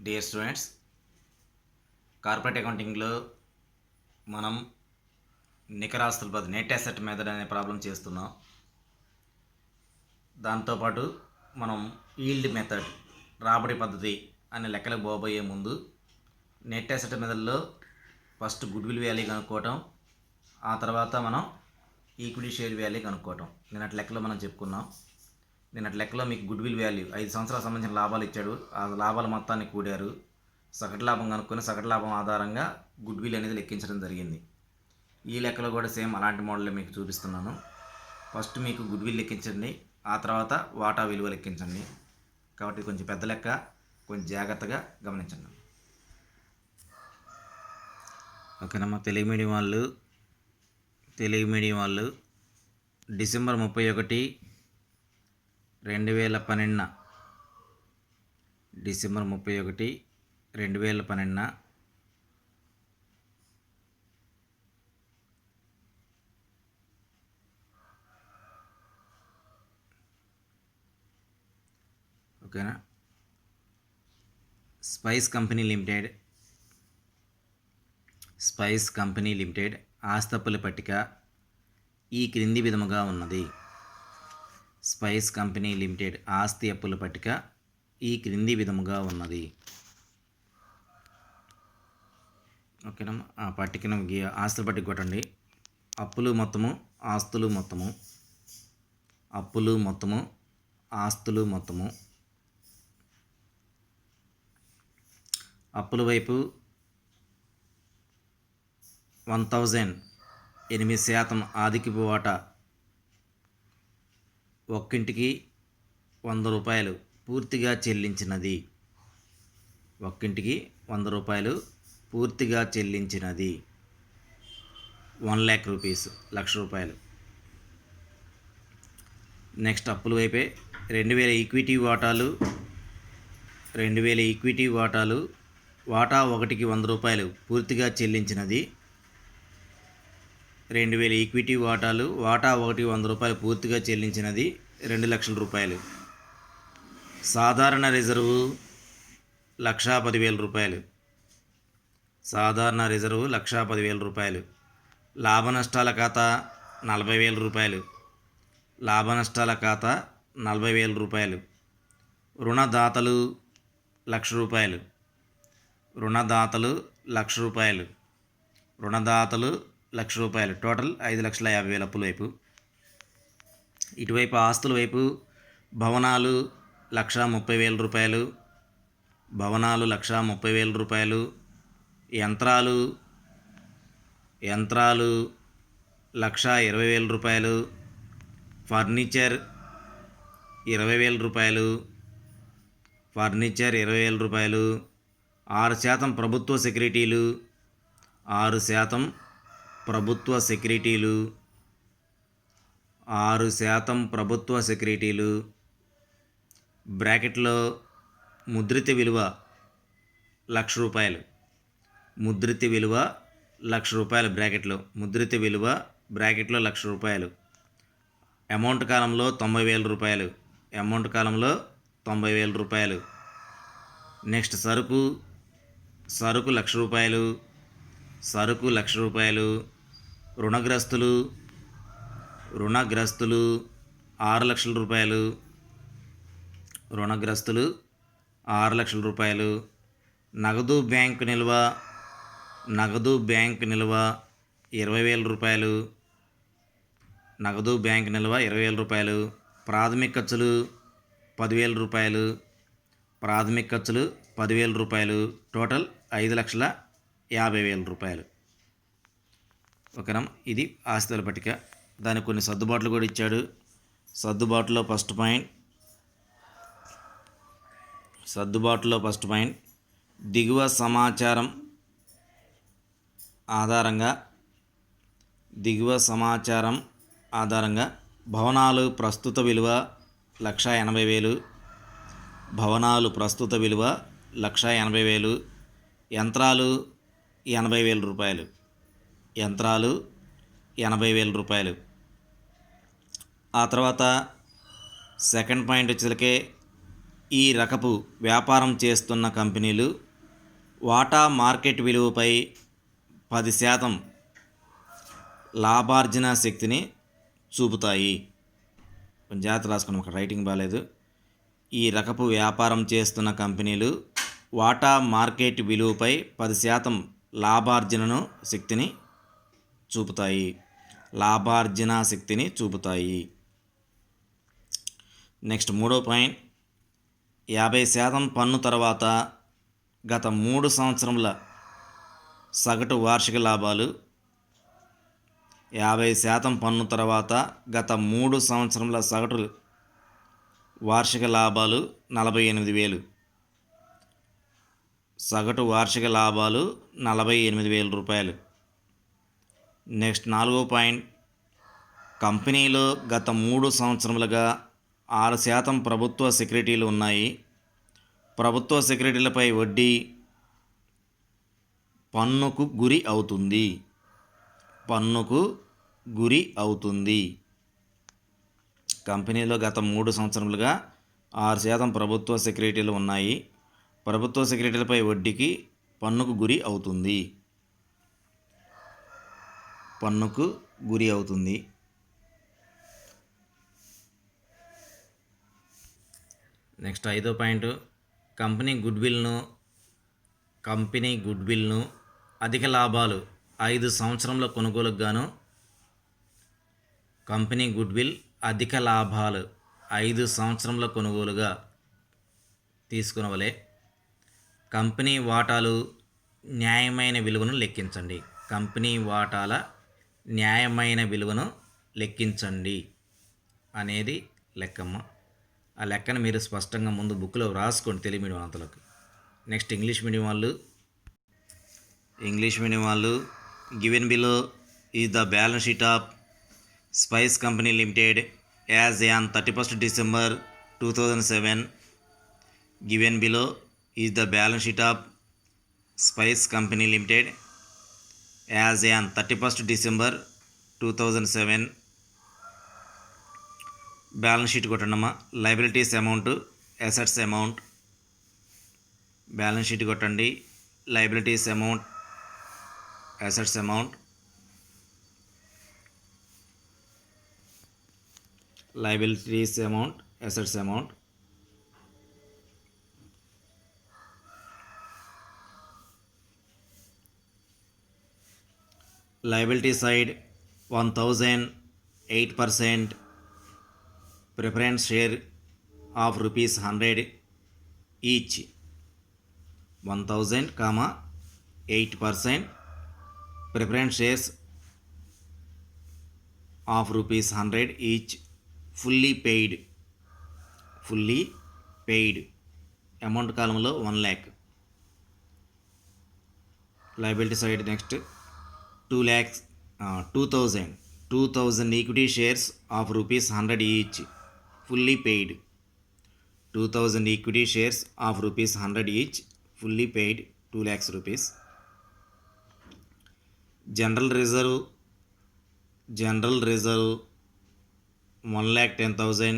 Dear students, corporate అకౌంటింగ్లో మనం నికర ఆస్తుల పద్ధతి నెట్ అసెట్ మెథడ్ అనే ప్రాబ్లం చేస్తున్నాం. దాంతోపాటు మనం ఈల్డ్ మెథడ్ రాబడి పద్ధతి అనే లెక్కలకు పోబోయే ముందు నెట్ అసెట్ మెథడ్లో ఫస్ట్ గుడ్ విల్ వాల్యూ కనుక్కోవటం, ఆ తర్వాత మనం ఈక్విటీ షేర్ వాల్యూ కనుక్కోవటం నిన్నటి లెక్కలో మనం చెప్పుకున్నాం. నిన్నటి లెక్కలో మీకు గుడ్ విల్ వాల్యూ 5 సంవత్సరాలకు సంబంధించిన లాభాలు ఇచ్చాడు. ఆ లాభాల మొత్తాన్ని కూడారు, సగటు లాభం కనుక్కొని సగటు లాభం ఆధారంగా గుడ్ విల్ అనేది లెక్కించడం జరిగింది. ఈ లెక్కలో కూడా సేమ్ అలాంటి మోడల్ మీకు చూపిస్తున్నాను. ఫస్ట్ మీకు గుడ్ విల్ లెక్కించండి, ఆ తర్వాత వాటా విలువ లెక్కించండి. కాబట్టి కొంచెం పెద్ద లెక్క, కొంచెం జాగ్రత్తగా గమనించండి. ఓకేనమ్మా. తెలుగు మీడియం వాళ్ళు డిసెంబర్ 31, 2012 డిసెంబర్ 31, 2012 ఓకేనా. స్పైస్ కంపెనీ లిమిటెడ్ ఆస్తప్పుల పట్టిక ఈ క్రింది విధముగా ఉన్నది. స్పైస్ కంపెనీ లిమిటెడ్ ఆస్తి అప్పుల పట్టిక ఈ క్రింది విధముగా ఉన్నది. ఓకేనా. ఆ పట్టికను ఆస్తుల పట్టిక కొట్టండి. అప్పులు మొత్తము, ఆస్తులు మొత్తము, అప్పులు మొత్తము, ఆస్తులు మొత్తము. అప్పుల వైపు 1000 8% ఆదికిపు వాటా ఒక్కింటికి 100 రూపాయలు పూర్తిగా చెల్లించినది. ఒక్కింటికి 100 రూపాయలు పూర్తిగా చెల్లించినది. 1 lakh రూపీస్, 1,00,000 రూపాయలు. నెక్స్ట్ అప్పుల వైపే 2000 ఈక్విటీ వాటాలు, 2000 ఈక్విటీ వాటాలు వాటా ఒకటికి 100 రూపాయలు పూర్తిగా చెల్లించినది. 2000 ఈక్విటీ వాటాలు వాటా ఒకటి 100 రూపాయలు పూర్తిగా చెల్లించినది 2,00,000 రూపాయలు. సాధారణ రిజర్వు 1,10,000 రూపాయలు. సాధారణ రిజర్వు 1,10,000 రూపాయలు. లాభ నష్టాల ఖాతా 40,000 రూపాయలు. లాభ నష్టాల ఖాతా 40,000 రూపాయలు. రుణదాతలు 1,00,000 రూపాయలు. రుణదాతలు 1,00,000 రూపాయలు. రుణదాతలు 1,00,000 రూపాయలు. టోటల్ 5,50,000 అప్పుల వైపు. ఇటువైపు ఆస్తుల వైపు భవనాలు 1,30,000 రూపాయలు. భవనాలు 1,30,000 రూపాయలు. యంత్రాలు 1,20,000 రూపాయలు. ఫర్నిచర్ 20,000 రూపాయలు. ఫర్నిచర్ 20,000 రూపాయలు. 6% ప్రభుత్వ సెక్యూరిటీలు. 6% ప్రభుత్వ సెక్యూరిటీలు. 6% ప్రభుత్వ సెక్యూరిటీలు. బ్రాకెట్లో ముద్రిత విలువ 1,00,000 రూపాయలు. ముద్రిత విలువ 1,00,000 రూపాయలు. బ్రాకెట్లో ముద్రిత విలువ బ్రాకెట్లో 1,00,000 రూపాయలు. అమౌంట్ కాలంలో 90,000 రూపాయలు. అమౌంట్ కాలంలో 90,000 రూపాయలు. నెక్స్ట్ సరుకు 1,00,000 రూపాయలు. సరుకు 1,00,000 రూపాయలు. రుణగ్రస్తులు 6,00,000 రూపాయలు. రుణగ్రస్తులు 6,00,000 రూపాయలు. నగదు బ్యాంకు నిల్వ 20,000 రూపాయలు. నగదు బ్యాంక్ నిల్వ 20,000 రూపాయలు. ప్రాథమిక ఖర్చులు 10,000 రూపాయలు. ప్రాథమిక ఖర్చులు 10,000 రూపాయలు. టోటల్ 5,50,000 రూపాయలు. ఓకేనా. ఇది ఆస్తుల పట్టిక. దానికి కొన్ని సర్దుబాట్లు కూడా ఇచ్చాడు. సర్దుబాటులో ఫస్ట్ పాయింట్ దిగువ సమాచారం ఆధారంగా భవనాలు ప్రస్తుత విలువ 1,80,000. భవనాలు ప్రస్తుత విలువ 1,80,000. యంత్రాలు 80,000 రూపాయలు. యంత్రాలు 80,000 రూపాయలు. ఆ తర్వాత సెకండ్ పాయింట్ వచ్చేసరికి ఈ రకపు వ్యాపారం చేస్తున్న కంపెనీలు వాటా మార్కెట్ విలువపై 10% లాభార్జన శక్తిని చూపుతాయి. జాగ్రత్త రాసుకున్నాం, అక్కడ రైటింగ్ బాగాలేదు. ఈ రకపు వ్యాపారం చేస్తున్న కంపెనీలు వాటా మార్కెట్ విలువపై 10% లాభార్జన శక్తిని చూపుతాయి. నెక్స్ట్ 3వ పాయింట్, 50% పన్ను తర్వాత గత 3 సంవత్సరముల సగటు వార్షిక లాభాలు. 50% పన్ను తర్వాత గత 3 సంవత్సరముల సగటు వార్షిక లాభాలు 48,000. సగటు వార్షిక లాభాలు 48,000 రూపాయలు. నెక్స్ట్ 4వ పాయింట్, కంపెనీలో గత 3 సంవత్సరములుగా 6% ప్రభుత్వ సెక్యూరిటీలు ఉన్నాయి. ప్రభుత్వ సెక్యూరిటీలపై వడ్డీ పన్నుకు గురి అవుతుంది. కంపెనీలో గత 3 సంవత్సరములుగా 6% ప్రభుత్వ సెక్యూరిటీలు ఉన్నాయి. ప్రభుత్వ సెక్యూరిటీలపై వడ్డీకి పన్నుకు గురి అవుతుంది. నెక్స్ట్ 5వ పాయింట్, కంపెనీ గుడ్విల్ను అధిక లాభాలు 5 సంవత్సరముల కొనుగోలుకు గాను కంపెనీ గుడ్విల్ అధిక లాభాలు 5 సంవత్సరముల కొనుగోలుగా తీసుకునవలే. కంపెనీ వాటాలు న్యాయమైన విలువను లెక్కించండి. కంపెనీ వాటాల న్యాయమైన విలువను లెక్కించండి అనేది లెక్కమ్మ. ఆ లెక్కను మీరు స్పష్టంగా ముందు బుక్లో రాసుకోండి, తెలుగు మీడియం అంతలోకి. నెక్స్ట్ ఇంగ్లీష్ మీడియం వాళ్ళు given below is the balance sheet of Spice company limited as on 31st December 2007. Given below is the balance sheet of Spice company limited as on 31st December 2007. Balance sheet కొట్టండమ్మా. Liabilities amount, assets amount. Balance sheet కొట్టండి. Liabilities amount, assets amount. Liabilities amount, assets amount. Liability side 1,008% preference share of ₹100 each. 1,008% preference shares of ₹100 each. Fully paid amount కాలంలో 1 lakh. Liability side next 2,000 equity shares of ₹100 each. Fully paid. 2,000 equity shares of ₹100 each. Fully paid 2 lakhs rupees. General reserve 1,10,000.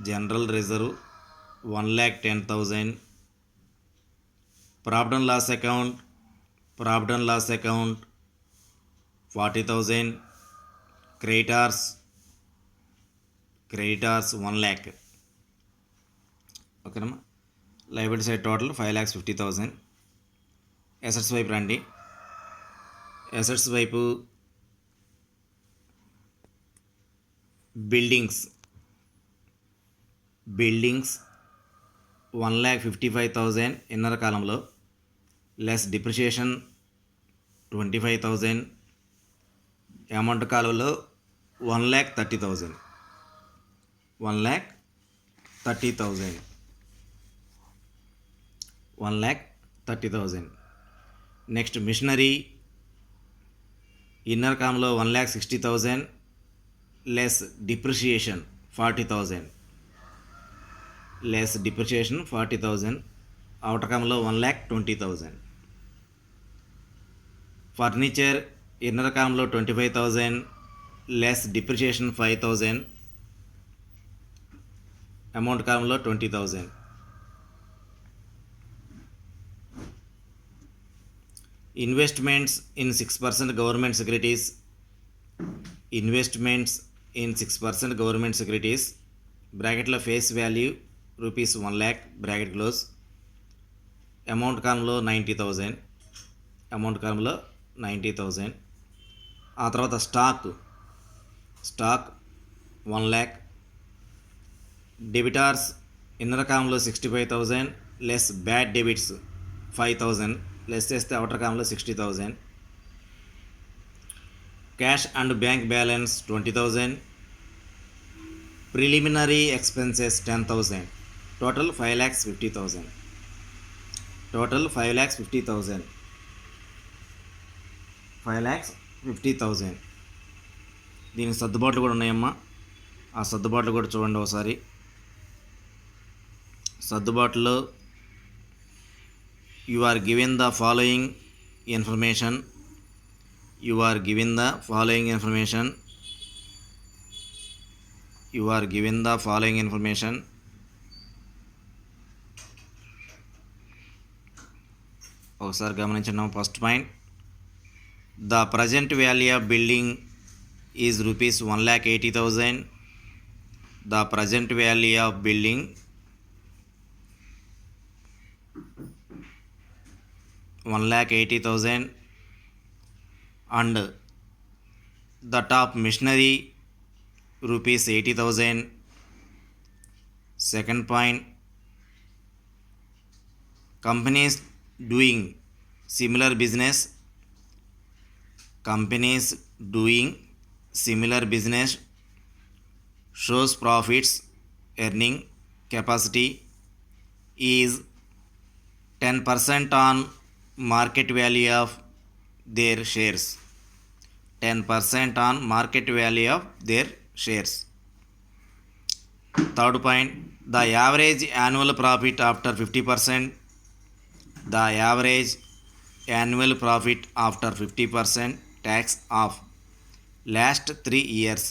General reserve 1,10,000. Profit and loss account 40,000. Creditors 1 lakh. ఓకేనమ్మా. Liability side total 5,50,000. Assets వైపు రండి. Assets వైపు buildings 1,55,000 ఇన్నర కాలంలో, less depreciation 25,000. Amount కాలంలో 1,30,000. 1,30,000. Next machinery inner కాలంలో 1,60,000 less depreciation 40,000. Outer కాలంలో 1,20,000. Furniture inner కాలంలో 25,000 less depreciation 5,000. Amount కాలంలో 20,000. Investments in 6% government securities. Investments in 6% government securities బ్రాకెట్లో face value ₹1 lakh bracket close. Amount కాలంలో 90,000. అమౌంట్ కాలంలో 90,000. ఆ తర్వాత స్టాక్ 1 lakh. డెబిటార్స్ ఇన్నర్ కాలంలో 65,000 లెస్ బ్యాడ్ డెబిట్స్ 5,000 లెస్ చేస్తే అవుటర్ కాలంలో 60,000. Cash and bank balance 20,000. Preliminary expenses 10,000. Total 5,50,000. Total 5,50,000. 5,50,000. దీనికి సర్దుబాట్లు కూడా ఉన్నాయమ్మా. ఆ సర్దుబాట్లు కూడా చూడండి ఒకసారి. సర్దుబాటులో you are given the following information. You are given the following information. You are given the following information. ఒకసారి గమనించండి. First point, the present value of building is ₹1,80,000. The present value of building ₹1,80,000 and the top machinery ₹80,000. Second point, companies doing similar business shows profits earning capacity is 10% on market value of their shares. 10% on market value of their shares. Third point, the average annual profit after 50%. The average annual profit after 50% tax of last 3 years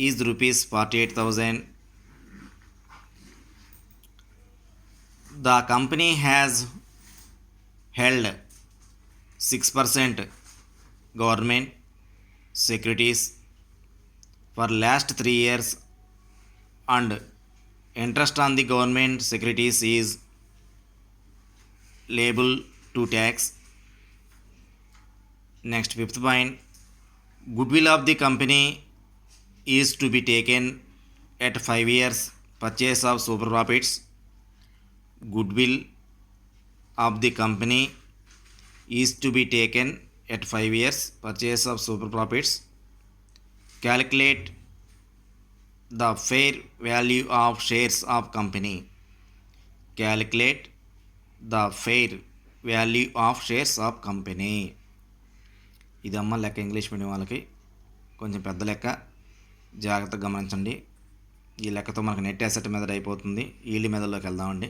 is ₹48,000. The company has held 6% government securities for last 3 years and interest on the government securities is liable to tax. Next, fifth point, goodwill of the company is to be taken at 5 years purchase of super profits. Goodwill of the company is to be taken at 5 years purchase of super profits. Calculate the fair value of shares of company. Calculate the fair value of shares of company. ఇదమ్మ లెక్క. English medium వాళ్ళకి కొంచెం పెద్ద లెక్క, జాగ్రత్తగా గమనించండి. ఈ లెక్కతో మనకు net asset method అయిపోతుంది. ఈల్డ్ మెథడ్లోకి వెళ్దామండి.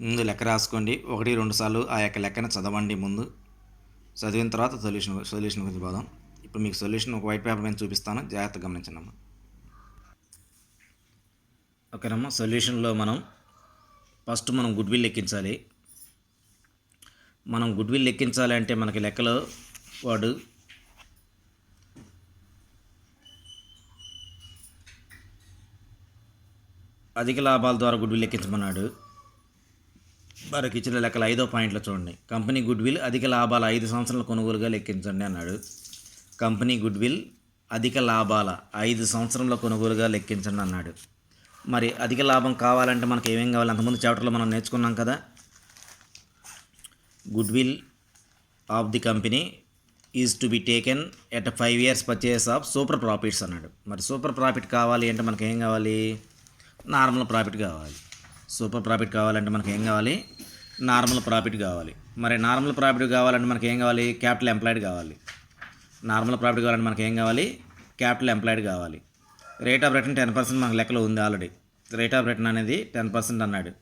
ముందు లెక్క రాసుకోండి. 1-2 సార్లు ఆ యొక్క లెక్కను చదవండి. ముందు చదివిన తర్వాత సొల్యూషన్ గురించి పోదాం. ఇప్పుడు మీకు సొల్యూషన్ ఒక వైట్ పేపర్ మీద చూపిస్తాను, జాగ్రత్తగా గమనించండి అమ్మ. ఓకేనమ్మా. సొల్యూషన్లో ఫస్ట్ మనం గుడ్విల్ లెక్కించాలి. మనం గుడ్విల్ లెక్కించాలి అంటే మనకి లెక్కలో వాడు అధిక లాభాల ద్వారా గుడ్విల్ లెక్కించమన్నాడు. మనకి ఇచ్చిన లెక్కలు 5వ పాయింట్లో చూడండి. కంపెనీ గుడ్విల్ అధిక లాభాల 5 సంవత్సరాల కొనుగోలుగా లెక్కించండి అన్నాడు. కంపెనీ గుడ్విల్ అధిక లాభాల 5 సంవత్సరంలో కొనుగోలుగా లెక్కించండి అన్నాడు. మరి అధిక లాభం కావాలంటే మనకి ఏమేం కావాలి? అంతకుముందు చాప్టర్లో మనం నేర్చుకున్నాం కదా. Goodwill of the company is to be taken at 5 years purchase of super profits అన్నాడు. మరి సూపర్ ప్రాఫిట్ కావాలి అంటే మనకి ఏం కావాలి? నార్మల్ ప్రాఫిట్ కావాలి. సూపర్ ప్రాఫిట్ కావాలంటే మనకి ఏం కావాలి? నార్మల్ ప్రాఫిట్ కావాలి. మరి నార్మల్ ప్రాఫిట్ కావాలంటే మనకి ఏం కావాలి? క్యాపిటల్ ఎంప్లాయిడ్ కావాలి. నార్మల్ ప్రాఫిట్ కావాలంటే మనకి ఏం కావాలి? క్యాపిటల్ ఎంప్లాయిడ్ కావాలి. రేట్ ఆఫ్ రిటర్న్ 10% మనకు లెక్కలో ఉంది ఆల్రెడీ. రేట్ ఆఫ్ రిటర్న్ అనేది 10% అన్నాడు.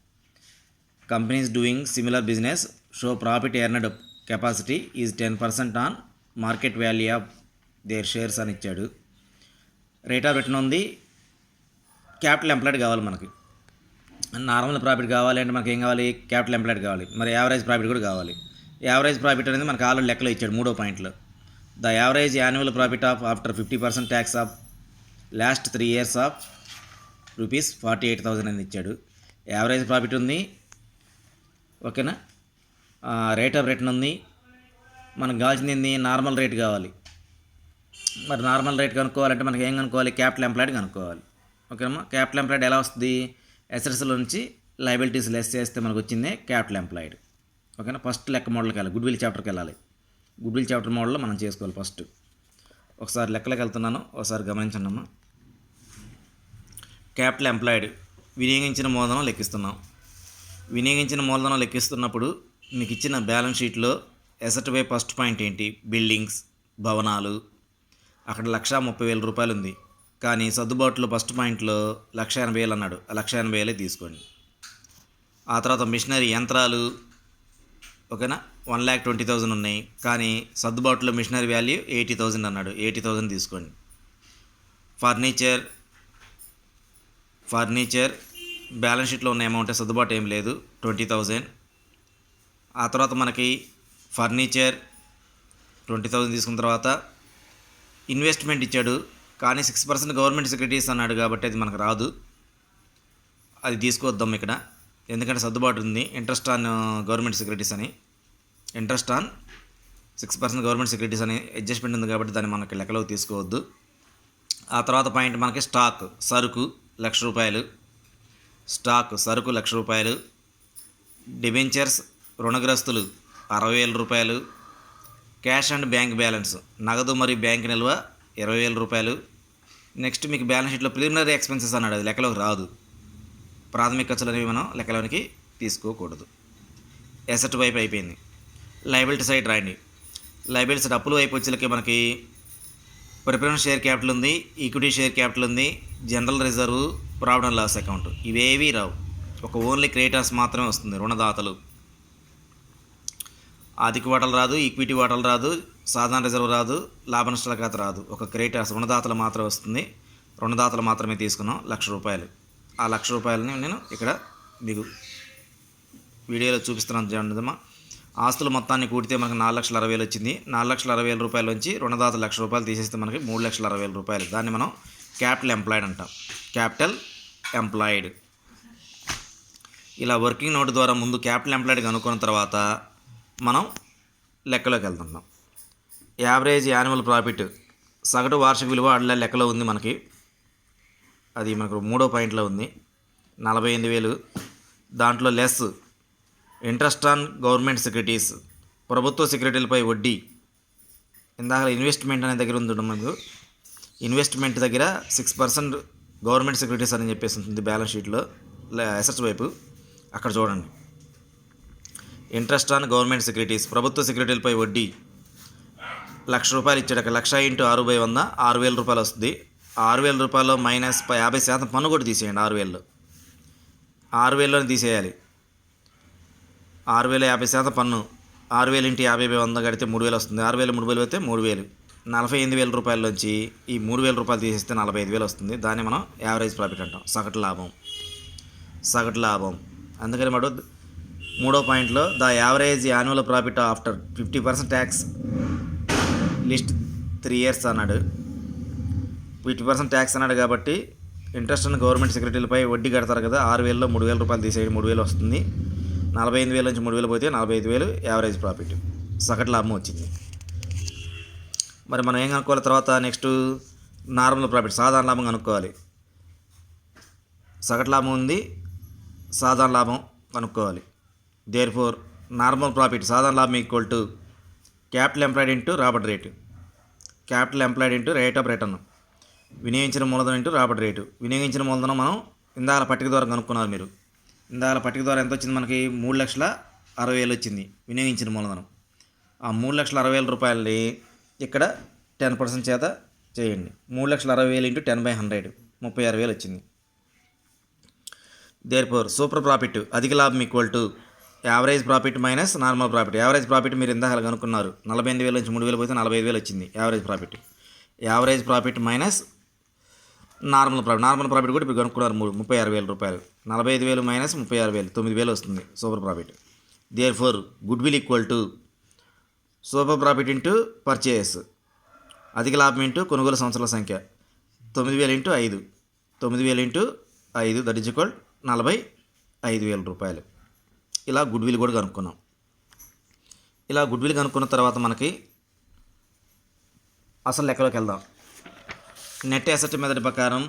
Companies doing similar business show profit earned capacity is 10% on market value of their shares అని ఇచ్చాడు. రేట్ ఆఫ్ రిటర్న్ ఉంది, క్యాపిటల్ ఎంప్లాయిడ్ కావాలి మనకి. నార్మల్ ప్రాఫిట్ కావాలి అంటే మనకి ఏం కావాలి? క్యాపిటల్ ఎంప్లాయిడ్ కావాలి. మరి యావరేజ్ ప్రాఫిట్ కూడా కావాలి. యావరేజ్ ప్రాఫిట్ అనేది మనకు ఆల్రెడీ లెక్కలో ఇచ్చాడు 3వ పాయింట్లో. The average annual profit of after 50% tax of last 3 years of ₹48,000 అని ఇచ్చాడు. యావరేజ్ ప్రాఫిట్ ఉంది, ఓకేనా. రేట్ ఆఫ్ రిటర్న్ ఉంది. మనకు కావాల్సింది ఏంది? నార్మల్ రేట్ కావాలి. మరి నార్మల్ రేట్ కనుక్కోవాలంటే మనకి ఏం కనుక్కోవాలి? క్యాపిటల్ ఎంప్లాయిడ్ కనుక్కోవాలి, ఓకేనమ్మా. క్యాపిటల్ ఎంప్లాయిడ్ ఎలా వస్తుంది? ఎసెట్స్లో నుంచి లయబిలిటీస్ లెస్ చేస్తే మనకు వచ్చిందే క్యాపిటల్ ఎంప్లాయిడ్, ఓకేనా. ఫస్ట్ లెక్క మోడల్కి వెళ్ళాలి, గుడ్విల్ చాప్టర్కి వెళ్ళాలి. గుడ్విల్ చాప్టర్ మోడల్లో మనం చేసుకోవాలి ఫస్ట్. ఒకసారి లెక్కలకు వెళ్తున్నాను, ఒకసారి గమనించండి అమ్మా. క్యాపిటల్ ఎంప్లాయిడ్ వినియోగించిన మూలధనం లెక్కిస్తున్నాం. వినియోగించిన మూలధనం లెక్కిస్తున్నప్పుడు మీకు ఇచ్చిన బ్యాలెన్స్ షీట్లో ఎసెట్ వై ఫస్ట్ పాయింట్ ఏంటి? బిల్డింగ్స్, భవనాలు. అక్కడ ₹130,000 ఉంది. కానీ సర్దుబాటులో ఫస్ట్ పాయింట్లో 180,000 అన్నాడు. ఆ 180,000 తీసుకోండి. ఆ తర్వాత మిషనరీ యంత్రాలు, ఓకేనా, 1,20,000 ఉన్నాయి. కానీ సర్దుబాటులో మిషనరీ వాల్యూ 80,000 అన్నాడు. 80,000 తీసుకోండి. ఫర్నిచర్ బ్యాలెన్స్ షీట్లో ఉన్న అమౌంట్, సర్దుబాటు ఏం లేదు, 20,000. ఆ తర్వాత మనకి ఫర్నిచర్ 20,000 తీసుకున్న తర్వాత ఇన్వెస్ట్మెంట్ ఇచ్చాడు. కానీ 6% గవర్నమెంట్ సెక్యూరిటీస్ అన్నాడు కాబట్టి అది మనకు రాదు, అది తీసుకొద్దాం ఇక్కడ. ఎందుకంటే సర్దుబాటు ఉంది. ఇంట్రెస్ట్ ఆన్ గవర్నమెంట్ సెక్యూరిటీస్ అని, ఇంట్రెస్ట్ ఆన్ 6% గవర్నమెంట్ సెక్యూరిటీస్ అని అడ్జస్ట్మెంట్ ఉంది కాబట్టి దాన్ని మనకి లెక్కలోకి తీసుకోవద్దు. ఆ తర్వాత పాయింట్ మనకి స్టాక్, సరుకు ₹1,00,000. స్టాక్ సరుకు ₹1,00,000. డిబెంచర్స్ రుణగ్రస్తులు ₹60,000. క్యాష్ అండ్ బ్యాంక్ బ్యాలెన్స్ నగదు మరియు బ్యాంక్ నిల్వ ₹20,000. నెక్స్ట్ మీకు బ్యాలెన్స్ షీట్లో ప్రిలిమినరీ ఎక్స్పెన్సెస్ అన్నాడు, అది లెక్కలోకి రాదు. ప్రాథమిక ఖర్చులు అనేవి మనం లెక్కలోనికి తీసుకోకూడదు. ఎసెట్ వైపు అయిపోయింది. లయబిలిటీ సైడ్ రాయండి. లయబిలిటీ సైడ్ అప్పుల వైపు వచ్చేలకి మనకి ప్రిఫరెన్స్ షేర్ క్యాపిటల్ ఉంది, ఈక్విటీ షేర్ క్యాపిటల్ ఉంది, general reserve, profit and loss account. ఇవేవీ రావు. ఒక ఓన్లీ క్రెడిటర్స్ మాత్రమే వస్తుంది. రుణదాతలు, ఆర్థిక వాటాలు రాదు, ఈక్విటీ వాటాలు రాదు, సాధారణ రిజర్వ్ రాదు, లాభ నష్టాల ఖాతా రాదు. ఒక క్రెడిటర్స్ రుణదాతలు మాత్రమే వస్తుంది. రుణదాతలు మాత్రమే తీసుకున్నాం ₹1,00,000. ఆ ₹1,00,000 నేను ఇక్కడ మీకు వీడియోలో చూపిస్తున్నాను చూడండిదమ్మా. ఆస్తుల మొత్తాన్ని కూడితే మనకు ₹4,60,000 వచ్చింది. ₹4,60,000 నుంచి రుణదాతలు ₹1,00,000 తీసేస్తే మనకి ₹3,60,000. దాన్ని మనం క్యాపిటల్ ఎంప్లాయిడ్ అంటాం. Capital employed. ఇలా వర్కింగ్ నోట్ ద్వారా ముందు క్యాపిటల్ ఎంప్లాయిడ్ కనుక్కున్న తర్వాత మనం లెక్కలోకి వెళ్తున్నాం. యావరేజ్ యాన్యువల్ ప్రాఫిట్, సగటు వార్షిక విలువ అట్లా లెక్కలో ఉంది మనకి. అది మనకు 3వ పాయింట్లో ఉంది, 48,000. దాంట్లో less interest on government securities, ప్రభుత్వ సెక్యూరిటీలపై వడ్డీ. ఇందాక ఇన్వెస్ట్మెంట్ అనే దగ్గర ఉంది మనకు. ఇన్వెస్ట్మెంట్ దగ్గర 6% గవర్నమెంట్ సెక్యూరిటీస్ అని చెప్పేసి ఉంటుంది బ్యాలెన్స్ షీట్లో అసెట్స్ వైపు. అక్కడ చూడండి, ఇంట్రెస్ట్ ఆన్ గవర్నమెంట్ సెక్యూరిటీస్, ప్రభుత్వ సెక్యూరిటీలపై వడ్డీ ₹1,00,000 ఇచ్చాడు. అక్కడ 1,00,000 × 6/100 ₹6,000 వస్తుంది. ₹6,000 మైనస్ 50% పన్ను కూడా తీసేయండి. 6,000లో 6,000 తీసేయాలి. 6,000 50% పన్ను. 6,000 × 50/100 కడితే 3,000 వస్తుంది. 6,000 3,000 అయితే 3,000. ₹48,000 నుంచి ఈ ₹3,000 తీసేస్తే ₹45,000 వస్తుంది. దాన్ని మనం యావరేజ్ ప్రాఫిట్ అంటాం, సగటు లాభం. సగటు లాభం. అందుకని మనం 3వ పాయింట్లో the average annual profit after 50% tax list 3 years అన్నాడు. 50% ట్యాక్స్ అన్నాడు కాబట్టి ఇంట్రెస్ట్ ఆన్ గవర్నమెంట్ సెక్యూరిటీలపై వడ్డీ కడతారు కదా, 6,000లో ₹3,000 తీసేయండి, 3,000 వస్తుంది. 45,000 నుంచి 3,000 పోతే 45,000 యావరేజ్ ప్రాఫిట్, సగటు లాభం వచ్చింది. మరి మనం ఏం కనుక్కోవాలి తర్వాత? నెక్స్ట్ నార్మల్ ప్రాఫిట్, సాధారణ లాభం కనుక్కోవాలి. సగటు లాభం ఉంది, సాధారణ లాభం కనుక్కోవాలి. దేర్ఫోర్ నార్మల్ ప్రాఫిట్, సాధారణ లాభం equal to capital employed into Robert rate. Capital employed into rate of return. వినియోగించిన మూలధనం ఇంటూ రాబర్ట్ రేటు. వినియోగించిన మూలధనం మనం ఇందాక పట్టిక ద్వారా కనుక్కున్నారు మీరు. ఇందాక పట్టిక ద్వారా ఎంత వచ్చింది మనకి? 3,60,000 వచ్చింది వినియోగించిన మూలధనం. ఆ 3,60,000 ఇక్కడ 10% చేత చేయండి. 3,60,000 × 10/100 36,000 వచ్చింది. దేర్ఫోర్ సూపర్ ప్రాఫిట్, అధిక లాభం equal to average profit minus normal profit. Average profit మీరు ఇందాక కనుక్కున్నారు, 48,000 నుంచి 3,000 పోతే 45,000 వచ్చింది average profit. Average profit minus normal profit కూడా ఇప్పుడు కనుక్కున్నారు 36,000 రూపాయలు. 45,000 మైనస్ 36,000 9,000 వస్తుంది super profit. Therefore goodwill equal to super profit into purchase, అధిక లాభం ఇంటూ కొనుగోలు సంవత్సరాల సంఖ్య, 9,000 into 5, 9,000 into 5 that is equal 45,000 రూపాయలు. ఇలా గుడ్ విల్ కూడా కనుక్కున్నాం. ఇలా గుడ్ విల్ కనుక్కున్న తర్వాత మనకి అసలు లెక్కలోకి వెళ్దాం. నెట్ అసెట్ మెథడ్ ప్రకారం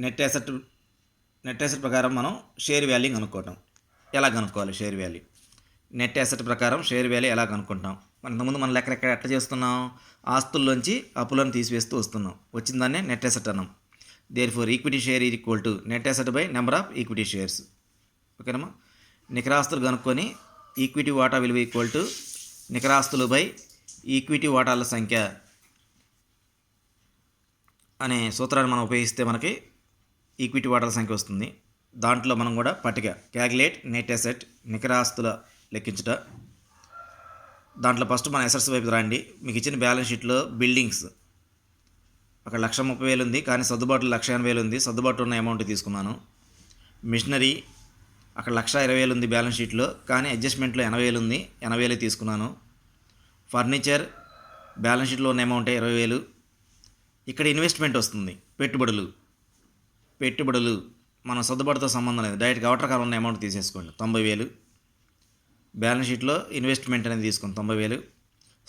నెట్ అసెట్ ప్రకారం మనం షేర్ వాల్యూ కనుక్కోవటం. ఎలా కనుక్కోవాలి షేర్ వాల్యూ? నెట్ అసెట్ ప్రకారం షేర్ వాల్యూ ఎలా కనుక్కుంటాం? ఇంతకుముందు మన లెక్క ఎట్లా చేస్తున్నాం? ఆస్తుల్లోంచి అప్పులను తీసివేస్తూ వస్తున్నాం. వచ్చిన దాన్నే నెట్ అసెట్ అన్నాం. Therefore equity share is equal to net asset by number of equity shares. ఓకేనమ్మా. నికరాస్తులు కనుక్కొని ఈక్విటీ వాటా విలువ ఈక్వల్ టు నికరాస్తులు బై ఈక్విటీ వాటాల సంఖ్య అనే సూత్రాన్ని మనం ఉపయోగిస్తే మనకి ఈక్విటీ వాటాల సంఖ్య వస్తుంది. దాంట్లో మనం కూడా పట్టిక క్యాలిక్యులేట్ నెట్ అసెట్ నికరాస్తుల లెక్కించుట. దాంట్లో ఫస్ట్ మన అసెట్స్ వైపు రండి. మీకు ఇచ్చిన బ్యాలెన్స్ షీట్లో బిల్డింగ్స్ అక్కడ 1,30,000 ఉంది, కానీ సర్దుబాటులో 1,80,000 ఉంది. సర్దుబాటు ఉన్న అమౌంట్ తీసుకున్నాను. మిషనరీ అక్కడ 1,20,000 ఉంది బ్యాలెన్స్ షీట్లో, కానీ అడ్జస్ట్మెంట్లో 80,000 ఉంది, 80,000 తీసుకున్నాను. ఫర్నిచర్ బ్యాలెన్స్ షీట్లో ఉన్న అమౌంట్ 20,000. ఇక్కడ ఇన్వెస్ట్మెంట్ వస్తుంది, పెట్టుబడులు మన సర్దుబాటుతో సంబంధం లేదు, డైరెక్ట్గా అవుటర్ కాలం ఉన్న అమౌంట్ తీసేసుకోండి 90,000. బ్యాలెన్స్ షీట్లో ఇన్వెస్ట్మెంట్ అనేది తీసుకుని 90,000.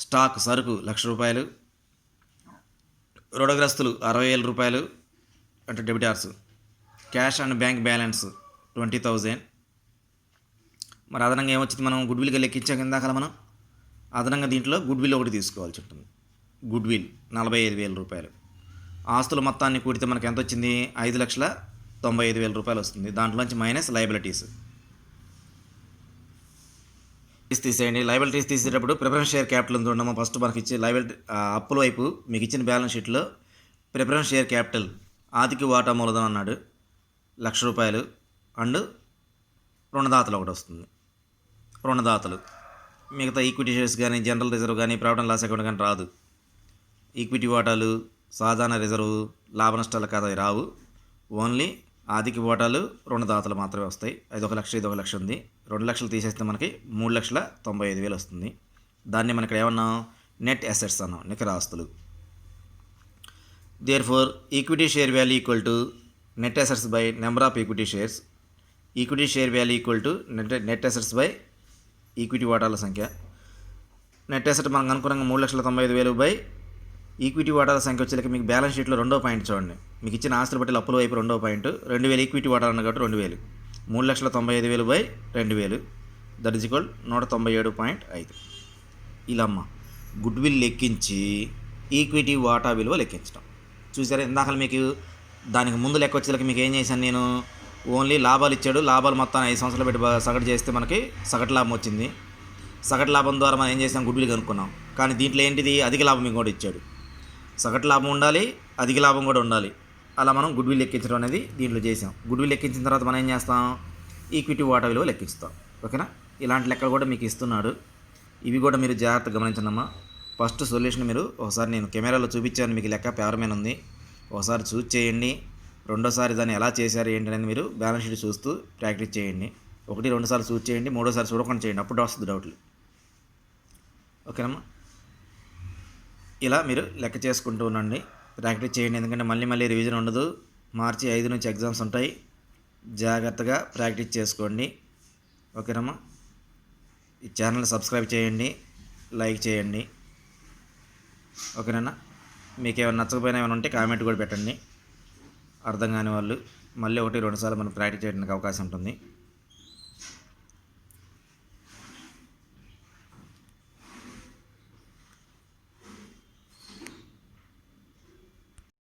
స్టాక్ సరుకు 1,00,000 రూపాయలు. రుణగ్రస్తులు 60,000 రూపాయలు అంటే debtors. Cash and bank balance 20,000. మరి అదనంగా ఏమొచ్చింది? మనం గుడ్ విల్గా లెక్కించాం కిందాక మనం. అదనంగా దీంట్లో గుడ్ విల్ ఒకటి తీసుకోవాల్సి ఉంటుంది. గుడ్ విల్ 45,000 రూపాయలు. ఆస్తుల మొత్తాన్ని కూడితే మనకి ఎంత వచ్చింది? 5,95,000 రూపాయలు వస్తుంది. దాంట్లోంచి మైనస్ లయబిలిటీస్ తీసేయండి. లయబిలిటీస్ తీసేటప్పుడు ప్రిఫరెన్స్ షేర్ క్యాపిటల్ ఉండము. ఫస్ట్ మనకి ఇచ్చే లయబిలిటీ అప్పుల వైపు మీకు ఇచ్చిన బ్యాలెన్స్ షీట్లో ప్రిఫరెన్స్ షేర్ క్యాపిటల్ ఆదికి వాటా మూలధనం అన్నాడు 1,00,000 రూపాయలు. అండ్ రుణదాతలు ఒకటి వస్తుంది. రుణదాతలు మిగతా ఈక్విటీ షేర్స్ కానీ జనరల్ రిజర్వ్ కానీ ప్రావిడెంట్ లాస్ అకౌంట్ కానీ రాదు. ఈక్విటీ వాటాలు సాధారణ రిజర్వ్ లాభ నష్టాల ఖాతా రావు. ఓన్లీ ఆదికి వాటాలు రుణదాతలు మాత్రమే వస్తాయి. అది 1,00,000 ఇది 1,00,000 ఉంది. 2,00,000 తీసేస్తే మనకి 3,95,000 వస్తుంది. దాన్ని మనం ఇక్కడ ఏమన్నాం? నెట్ అసెట్స్ అన్నాం, నికర ఆస్తులు. Therefore equity share value equal to net assets by number of equity shares. Equity share value equal to net assets by equity వాటాల సంఖ్య. నెట్ అసెట్ మనం అనుకున్నాం 3,95,000 బై ఈక్విటీ వాటాల సంఖ్య వచ్చేసరికి మీకు బ్యాలెన్స్ షీట్లో రెండో పాయింట్ చూడండి. మీకు ఇచ్చిన ఆస్తులు బట్టి అప్పుల వైపు రెండో పాయింట్ 2,000 ఈక్విటీ వాటాలు అన్న కాబట్టి 2,000. 3,95,000 బై 2,000 దట్ ఈజ్ ఈక్వల్ 197.5. ఇలా అమ్మ గుడ్ విల్ లెక్కించి ఈక్విటీ వాటా విలువ లెక్కించడం. చూసారా? ఇందాక మీకు దానికి ముందు లెక్క వచ్చేసరికి మీకు ఏం చేశాను నేను? ఓన్లీ లాభాలు ఇచ్చాడు. లాభాలు మొత్తాన్ని 5 సంవత్సరాలు పెట్టి సగటు చేస్తే మనకి సగటు లాభం వచ్చింది. సగటు లాభం ద్వారా మనం ఏం చేసాం? గుడ్ విల్ కనుక్కున్నాం. కానీ దీంట్లో ఏంటిది? అధిక లాభం ఇంకోటి ఇచ్చాడు. సగటు లాభం ఉండాలి, అధిక లాభం కూడా ఉండాలి. అలా మనం గుడ్ విల్ లెక్కించడం అనేది దీంట్లో చేసాం. గుడ్ విల్ లెక్కించిన తర్వాత మనం ఏం చేస్తాం? ఈక్విటీ వాటా విలువ లెక్కిస్తాం. ఓకేనా? ఇలాంటి లెక్కలు కూడా మీకు ఇస్తున్నాడు. ఇవి కూడా మీరు జాగ్రత్తగా గమనించండమ్మా. ఫస్ట్ సొల్యూషన్ మీరు ఒకసారి నేను కెమెరాలో చూపించాను, మీకు లెక్క పేపర్ మీద ఉంది, ఒకసారి చూస్ చేయండి. రెండోసారి దాన్ని ఎలా చేశారు ఏంటి అనేది మీరు బ్యాలెన్స్ షీట్ చూస్తూ ప్రాక్టీస్ చేయండి. 1-2 సార్లు చూస్ చేయండి, 3ఓసారి చూడకుండా చేయండి, అప్పుడు వస్తుంది డౌట్లు. ఓకేనమ్మా? ఇలా మీరు లెక్క చేసుకుంటూ ఉండండి, ప్రాక్టీస్ చేయండి. ఎందుకంటే మళ్ళీ రివిజన్ ఉండదు. మార్చి 5 నుంచి ఎగ్జామ్స్ ఉంటాయి. జాగ్రత్తగా ప్రాక్టీస్ చేసుకోండి. ఓకేనమ్మా? ఈ ఛానల్ సబ్స్క్రైబ్ చేయండి, లైక్ చేయండి. ఓకేనా? మీకు ఏమైనా నచ్చకపోయినా ఏమైనా ఉంటే కామెంట్ కూడా పెట్టండి. అర్థం కాని వాళ్ళు మళ్ళీ 1-2 సార్లు మనం ప్రాక్టీస్ చేయడానికి అవకాశం ఉంటుంది.